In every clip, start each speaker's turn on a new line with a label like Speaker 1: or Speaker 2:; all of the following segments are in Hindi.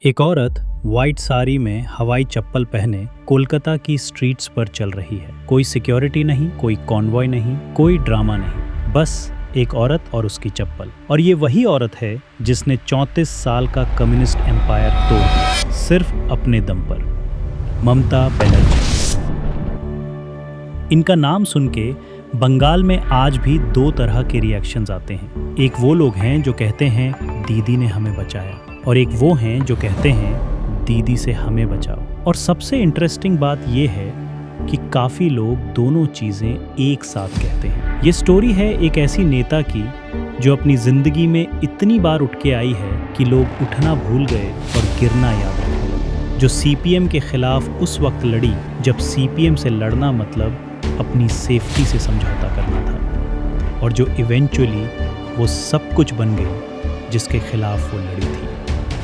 Speaker 1: एक औरत व्हाइट साड़ी में हवाई चप्पल पहने कोलकाता की स्ट्रीट्स पर चल रही है। कोई सिक्योरिटी नहीं, कोई कॉन्वॉय नहीं, कोई ड्रामा नहीं, बस एक औरत और उसकी चप्पल। और ये वही औरत है जिसने 34 साल का कम्युनिस्ट एम्पायर तोड़ दिया, सिर्फ अपने दम पर। ममता बनर्जी। इनका नाम सुन के बंगाल में आज भी दो तरह के रिएक्शंस आते हैं। एक वो लोग हैं जो कहते हैं दीदी ने हमें बचाया, और एक वो हैं जो कहते हैं दीदी से हमें बचाओ। और सबसे इंटरेस्टिंग बात ये है कि काफ़ी लोग दोनों चीज़ें एक साथ कहते हैं। ये स्टोरी है एक ऐसी नेता की जो अपनी ज़िंदगी में इतनी बार उठ के आई है कि लोग उठना भूल गए और गिरना याद रखने लगे। जो सीपीएम के खिलाफ उस वक्त लड़ी जब सीपीएम से लड़ना मतलब अपनी सेफ्टी से समझौता करना था, और जो इवेंचुअली वो सब कुछ बन गई जिसके खिलाफ वो लड़ी थी।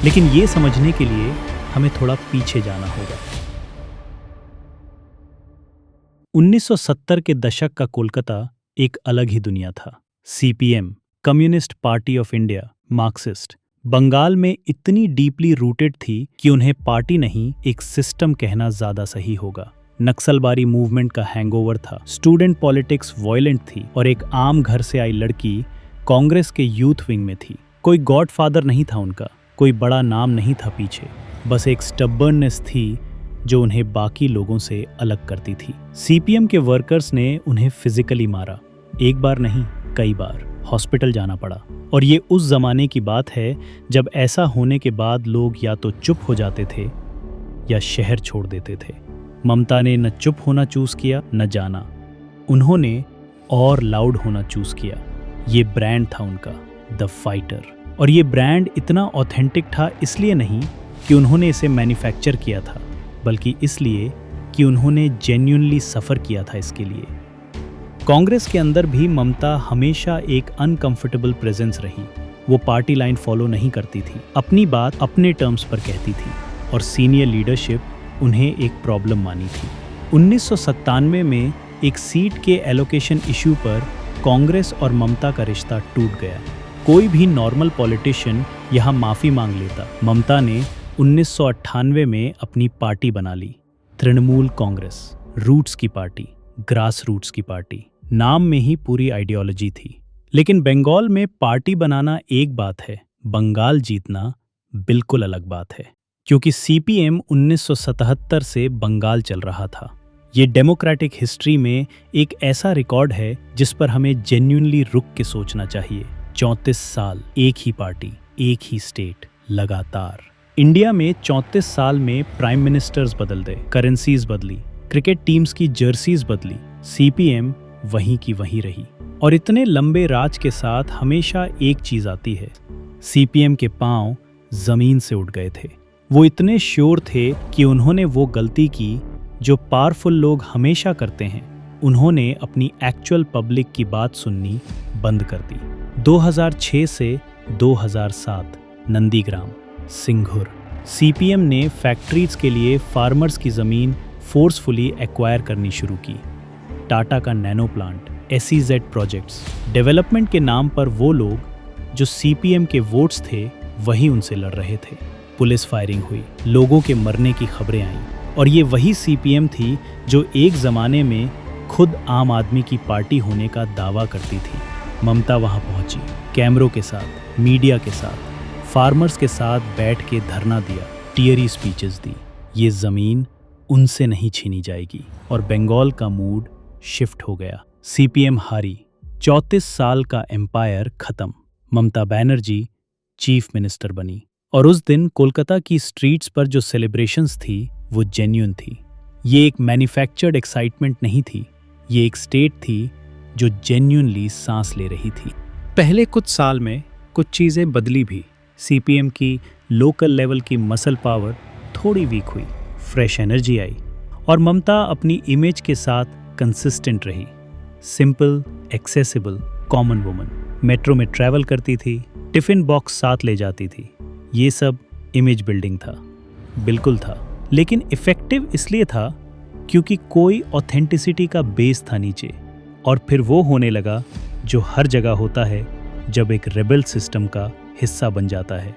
Speaker 1: लेकिन ये समझने के लिए हमें थोड़ा पीछे जाना होगा। 1970 के दशक का कोलकाता एक अलग ही दुनिया था। CPM, communist party of India, Marxist, Bengal में इतनी डीपली रूटेड थी कि उन्हें पार्टी नहीं, एक सिस्टम कहना ज्यादा सही होगा। नक्सलबारी मूवमेंट का हैंगओवर था, स्टूडेंट पॉलिटिक्स वॉयलेंट थी, और एक आम घर से आई लड़की कांग्रेस के यूथ विंग में थी। कोई गॉडफादर नहीं था उनका, कोई बड़ा नाम नहीं था पीछे, बस एक स्टबर्ननेस थी जो उन्हें बाकी लोगों से अलग करती थी। सीपीएम के वर्कर्स ने उन्हें फिजिकली मारा, एक बार नहीं कई बार, हॉस्पिटल जाना पड़ा। और ये उस जमाने की बात है जब ऐसा होने के बाद लोग या तो चुप हो जाते थे या शहर छोड़ देते थे। ममता ने न चुप होना चूज किया न जाना, उन्होंने और लाउड होना चूज किया। ये ब्रांड था उनका, द फाइटर। और ये ब्रांड इतना ऑथेंटिक था इसलिए नहीं कि उन्होंने इसे मैन्युफैक्चर किया था, बल्कि इसलिए कि उन्होंने जेन्युइनली सफ़र किया था इसके लिए। कांग्रेस के अंदर भी ममता हमेशा एक अनकंफर्टेबल प्रेजेंस रही। वो पार्टी लाइन फॉलो नहीं करती थी, अपनी बात अपने टर्म्स पर कहती थी, और सीनियर लीडरशिप उन्हें एक प्रॉब्लम मानी थी। 1997 में एक सीट के एलोकेशन इशू पर कांग्रेस और ममता का रिश्ता टूट गया। कोई भी नॉर्मल पॉलिटिशियन यहाँ माफ़ी मांग लेता। ममता ने 1998 में अपनी पार्टी बना ली, तृणमूल कांग्रेस, रूट्स की पार्टी, ग्रास रूट्स की पार्टी। नाम में ही पूरी आइडियोलॉजी थी। लेकिन बंगाल में पार्टी बनाना एक बात है, बंगाल जीतना बिल्कुल अलग बात है। क्योंकि सीपीएम 1977 से बंगाल चल रहा था। ये डेमोक्रेटिक हिस्ट्री में एक ऐसा रिकॉर्ड है जिस पर हमें जेन्युइनली रुक के सोचना चाहिए। 34 साल, एक ही पार्टी, एक ही स्टेट, लगातार। इंडिया में 34 साल में प्राइम मिनिस्टर्स बदल गए, करेंसीज बदली, क्रिकेट टीम्स की जर्सीज बदली, सीपीएम वहीं की वहीं रही। और इतने लंबे राज के साथ हमेशा एक चीज आती है, सीपीएम के पांव जमीन से उठ गए थे। वो इतने श्योर थे कि उन्होंने वो गलती की जो पावरफुल लोग हमेशा करते हैं, उन्होंने अपनी एक्चुअल पब्लिक की बात सुननी बंद कर दी। 2006 से 2007 नंदीग्राम, सिंघुर, सीपीएम ने फैक्ट्रीज के लिए फार्मर्स की ज़मीन फोर्सफुली एक्वायर करनी शुरू की। टाटा का nano plant, SEZ projects, development के नाम पर वो लोग जो सीपीएम के वोट्स थे वही उनसे लड़ रहे थे। पुलिस फायरिंग हुई, लोगों के मरने की खबरें आईं, और ये वही सीपीएम थी जो एक ज़माने में खुद आम आदमी की पार्टी होने का दावा करती थी। ममता वहाँ पहुँची, कैमरों के साथ, मीडिया के साथ, फार्मर्स के साथ बैठ के धरना दिया, टीयरी स्पीचेस दी। ये ज़मीन उनसे नहीं छीनी जाएगी। और बंगाल का मूड शिफ्ट हो गया। सीपीएम हारी, 34 साल का एम्पायर खत्म। ममता बनर्जी चीफ मिनिस्टर बनी। और उस दिन कोलकाता की स्ट्रीट्स पर जो सेलिब्रेशंस थी वो जेन्युइन थी। ये एक मैन्युफैक्चर्ड एक्साइटमेंट नहीं थी, ये एक स्टेट थी जो जेन्युइनली सांस ले रही थी। पहले कुछ साल में कुछ चीज़ें बदली भी। सीपीएम की लोकल लेवल की मसल पावर थोड़ी वीक हुई, फ्रेश एनर्जी आई, और ममता अपनी इमेज के साथ कंसिस्टेंट रही। Simple, accessible, common woman. Metro में ट्रैवल करती थी, टिफ़िन बॉक्स साथ ले जाती थी। ये सब इमेज बिल्डिंग था, बिल्कुल था। लेकिन इफ़ेक्टिव इसलिए था क्योंकि कोई ऑथेंटिसिटी का बेस था नीचे। और फिर वो होने लगा जो हर जगह होता है जब एक रेबल सिस्टम का हिस्सा बन जाता है।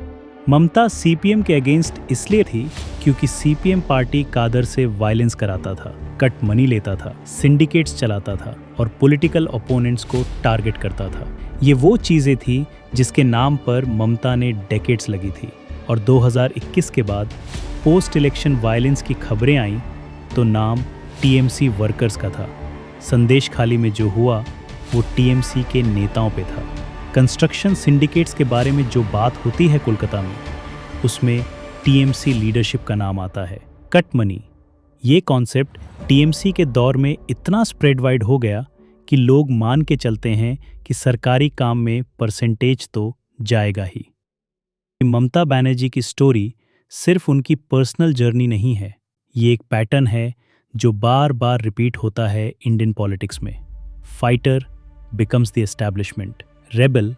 Speaker 1: ममता सीपीएम के अगेंस्ट इसलिए थी क्योंकि सीपीएम पार्टी कादर से वायलेंस कराता था, कट मनी लेता था, सिंडिकेट्स चलाता था और पॉलिटिकल ओपोनेंट्स को टारगेट करता था। ये वो चीज़ें थी जिसके नाम पर ममता ने डेकेड्स लगी थी। और 2021 के बाद पोस्ट इलेक्शन वायलेंस की खबरें आईं तो नाम टीएमसी वर्कर्स का था। संदेश खाली में जो हुआ वो टीएमसी के नेताओं पे था। कंस्ट्रक्शन सिंडिकेट्स के बारे में जो बात होती है कोलकाता में, उसमें टीएमसी लीडरशिप का नाम आता है। कट मनी, ये कॉन्सेप्ट टीएमसी के दौर में इतना स्प्रेड वाइड हो गया कि लोग मान के चलते हैं कि सरकारी काम में परसेंटेज तो जाएगा ही। ममता बनर्जी की स्टोरी सिर्फ उनकी पर्सनल जर्नी नहीं है, ये एक पैटर्न है जो बार बार रिपीट होता है इंडियन पॉलिटिक्स में। Fighter becomes the establishment, rebel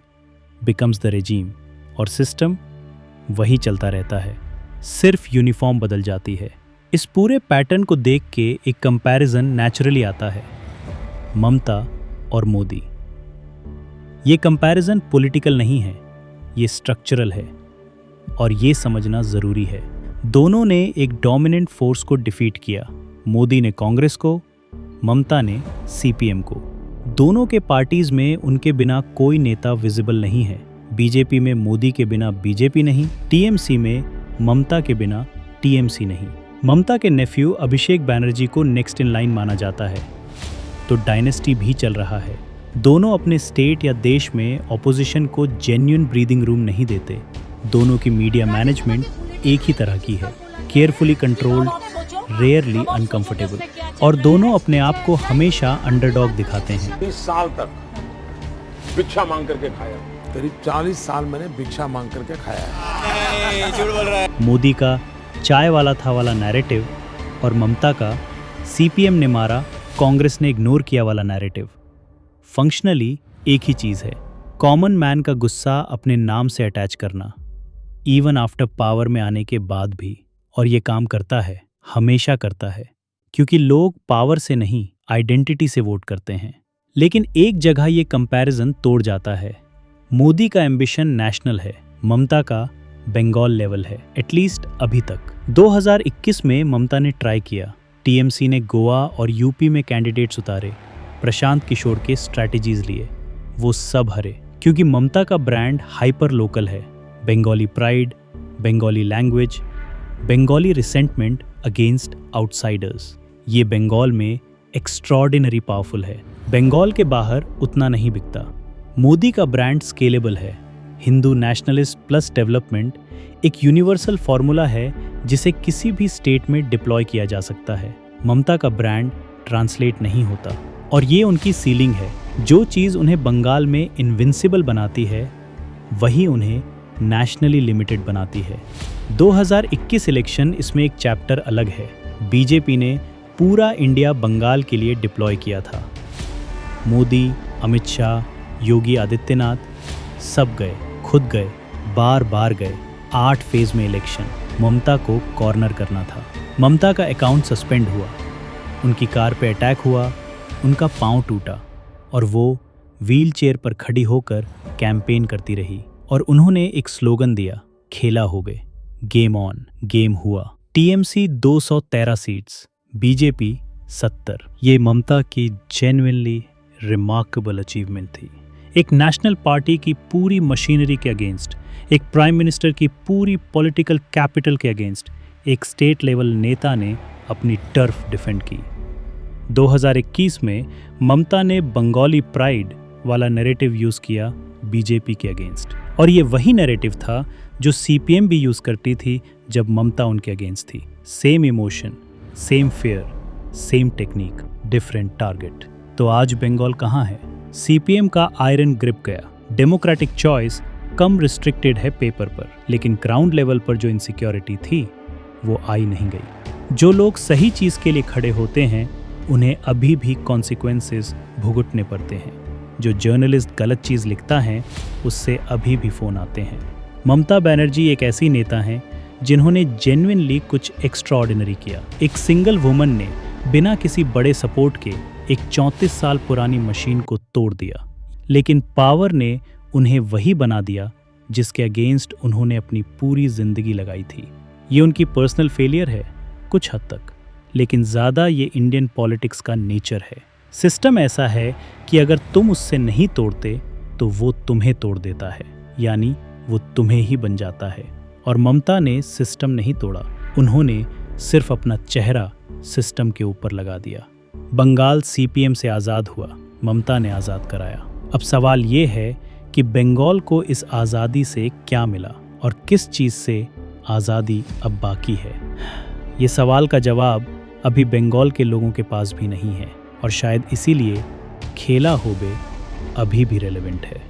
Speaker 1: becomes the regime, और सिस्टम वही चलता रहता है, सिर्फ यूनिफॉर्म बदल जाती है। इस पूरे पैटर्न को देख के एक कंपैरिजन नेचुरली आता है, ममता और मोदी। ये कंपैरिजन पॉलिटिकल नहीं है, ये स्ट्रक्चरल है और ये समझना ज़रूरी है। दोनों ने एक डोमिनेंट फोर्स को डिफीट किया, मोदी ने कांग्रेस को, ममता ने सीपीएम को। दोनों के पार्टीज में उनके बिना कोई नेता विजिबल नहीं है। बीजेपी में मोदी के बिना बीजेपी नहीं, टीएमसी में ममता के बिना टीएमसी नहीं। ममता के नेफ्यू अभिषेक बैनर्जी को नेक्स्ट इन लाइन माना जाता है, तो डायनेस्टी भी चल रहा है। दोनों अपने स्टेट या देश में ऑपोजिशन को जेन्युइन ब्रीदिंग रूम नहीं देते। दोनों की मीडिया मैनेजमेंट एक ही तरह की है, केयरफुली कंट्रोल्ड, रेयरली अनकंफर्टेबल, और दोनों अपने आप को हमेशा अंडरडॉग दिखाते हैं।
Speaker 2: 30 साल तक भिक्षा मांग करके खाया, करीब 40 साल मैंने भिक्षा मांग करके खाया है।
Speaker 1: झूठ बोल रहा है। मोदी का चाय वाला था वाला नैरेटिव और ममता का सीपीएम ने मारा, कांग्रेस ने इग्नोर किया वाला नैरेटिव फंक्शनली एक ही चीज़ है। कॉमन मैन का गुस्सा अपने नाम से अटैच करना, इवन आफ्टर पावर में आने के बाद भी। और ये काम करता है, हमेशा करता है, क्योंकि लोग पावर से नहीं आइडेंटिटी से वोट करते हैं। लेकिन एक जगह ये कंपैरिजन तोड़ जाता है। मोदी का एम्बिशन नेशनल है, ममता का बंगाल लेवल है, एटलीस्ट अभी तक। 2021 में ममता ने ट्राई किया, टीएमसी ने गोवा और यूपी में कैंडिडेट्स उतारे, प्रशांत किशोर के स्ट्रैटेजीज लिए, वो सब हरे। क्योंकि ममता का ब्रांड हाइपर लोकल है, Bengali pride, Bengali language, Bengali resentment against outsiders. ये बंगाल में एक्स्ट्रॉर्डिनरी पावरफुल है, बंगाल के बाहर उतना नहीं बिकता। मोदी का ब्रांड स्केलेबल है, हिंदू नेशनलिस्ट प्लस डेवलपमेंट एक यूनिवर्सल फॉर्मूला है जिसे किसी भी स्टेट में डिप्लॉय किया जा सकता है। ममता का ब्रांड ट्रांसलेट नहीं होता, और ये उनकी सीलिंग है। जो चीज़ उन्हें बंगाल में इनविंसिबल बनाती है, वही उन्हें नेशनली लिमिटेड बनाती है। 2021 इलेक्शन इसमें एक चैप्टर अलग है। बीजेपी ने पूरा इंडिया बंगाल के लिए डिप्लॉय किया था। मोदी, अमित शाह, योगी आदित्यनाथ सब गए, खुद गए, बार बार गए। 8 फेज में इलेक्शन, ममता को कॉर्नर करना था। ममता का अकाउंट सस्पेंड हुआ, उनकी कार पे अटैक हुआ, उनका पांव टूटा और वो व्हील चेयर पर खड़ी होकर कैंपेन करती रही। और उन्होंने एक स्लोगन दिया, खेला हो गए, गेम ऑन। गेम हुआ। TMC 213 seats, BJP 70। ये ममता की जेन्युइनली रिमार्केबल अचीवमेंट थी। एक नेशनल पार्टी की पूरी मशीनरी के अगेंस्ट, एक प्राइम मिनिस्टर की पूरी पॉलिटिकल कैपिटल के अगेंस्ट एक स्टेट लेवल नेता ने अपनी टर्फ डिफेंड की। 2021 में ममता ने बंगाली प्राइड वाला नैरेटिव यूज़ किया बीजेपी के अगेंस्ट, और ये वही नैरेटिव था जो सीपीएम भी यूज़ करती थी जब ममता उनके अगेंस्ट थी। Same emotion, same fair, same technique, different target. तो आज बंगाल कहाँ है? सीपीएम का आयरन ग्रिप गया। डेमोक्रेटिक चॉइस कम रिस्ट्रिक्टेड है पेपर पर, लेकिन ग्राउंड लेवल पर जो इनसिक्योरिटी थी वो आई नहीं गई। जो लोग सही चीज़ के लिए खड़े होते हैं उन्हें अभी भी कॉन्सिक्वेंसेस भुगतने पड़ते हैं। जो जर्नलिस्ट गलत चीज़ लिखता है उससे अभी भी फ़ोन आते हैं। ममता बनर्जी एक ऐसी नेता हैं जिन्होंने जेन्युइनली कुछ एक्स्ट्राऑर्डिनरी किया। एक सिंगल वुमन ने बिना किसी बड़े सपोर्ट के एक 34 साल पुरानी मशीन को तोड़ दिया, लेकिन पावर ने उन्हें वही बना दिया जिसके अगेंस्ट उन्होंने अपनी पूरी जिंदगी लगाई थी। ये उनकी पर्सनल फेलियर है कुछ हद तक, लेकिन ज़्यादा ये इंडियन पॉलिटिक्स का नेचर है। सिस्टम ऐसा है कि अगर तुम उससे नहीं तोड़ते तो वो तुम्हें तोड़ देता है, यानी वो तुम्हें ही बन जाता है। और ममता ने सिस्टम नहीं तोड़ा, उन्होंने सिर्फ अपना चेहरा सिस्टम के ऊपर लगा दिया। बंगाल सीपीएम से आज़ाद हुआ, ममता ने आज़ाद कराया। अब सवाल ये है कि बंगाल को इस आज़ादी से क्या मिला और किस चीज़ से आज़ादी अब बाकी है। ये सवाल का जवाब अभी बंगाल के लोगों के पास भी नहीं है, और शायद इसीलिए खेला होबे अभी भी रेलेवेंट है।